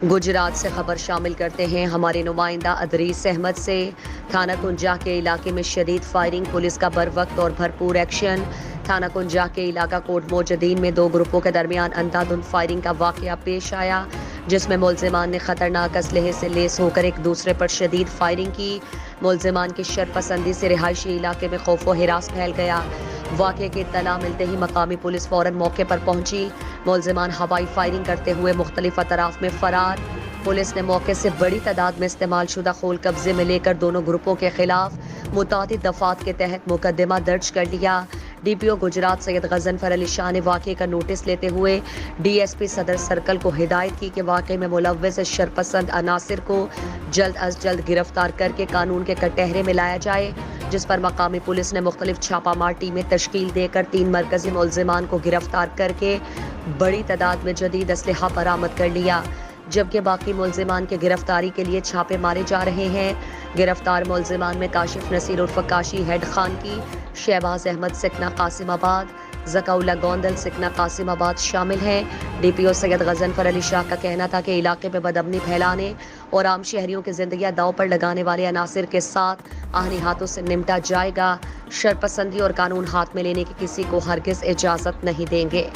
گجرات سے خبر شامل کرتے ہیں ہمارے نمائندہ ادریس احمد سے۔ تھانہ کنجا کے علاقے میں شدید فائرنگ، پولیس کا بروقت اور بھرپور ایکشن۔ تھانہ کنجا کے علاقہ کوٹ موجدین میں دو گروپوں کے درمیان اندھادھند فائرنگ کا واقعہ پیش آیا، جس میں ملزمان نے خطرناک اسلحے سے لیس ہو کر ایک دوسرے پر شدید فائرنگ کی۔ ملزمان کی شرپسندی سے رہائشی علاقے میں خوف و ہراس پھیل گیا۔ واقعے کی اطلاع ملتے ہی مقامی پولیس فوراً موقع پر پہنچی۔ ملزمان ہوائی فائرنگ کرتے ہوئے مختلف اطراف میں فرار۔ پولیس نے موقع سے بڑی تعداد میں استعمال شدہ خول قبضے میں لے کر دونوں گروپوں کے خلاف متعدد دفعات کے تحت مقدمہ درج کر لیا۔ ڈی پی او گجرات سید غضنفر علی شاہ نے واقعے کا نوٹس لیتے ہوئے ڈی ایس پی صدر سرکل کو ہدایت کی کہ واقعے میں ملوث شرپسند عناصر کو جلد از جلد گرفتار کر کے قانون کے کٹہرے میں لایا جائے، جس پر مقامی پولیس نے مختلف چھاپہ مار ٹیمیں تشکیل دے کر 3 مرکزی ملزمان کو گرفتار کر کے بڑی تعداد میں جدید اسلحہ برآمد کر لیا، جبکہ باقی ملزمان کی گرفتاری کے لیے چھاپے مارے جا رہے ہیں۔ گرفتار ملزمان میں کاشف نصیر عرف کاشی ہیڈ خان کی، شہباز احمد سکنہ قاسم آباد، ذکا اللہ گوندل سکنہ قاسم آباد شامل ہیں۔ ڈی پی او سید غضنفر علی شاہ کا کہنا تھا کہ علاقے میں بدامنی پھیلانے اور عام شہریوں کی زندگیاں داؤ پر لگانے والے عناصر کے ساتھ آہنی ہاتھوں سے نمٹا جائے گا۔ شرپسندی اور قانون ہاتھ میں لینے کی کسی کو ہرگز اجازت نہیں دیں گے۔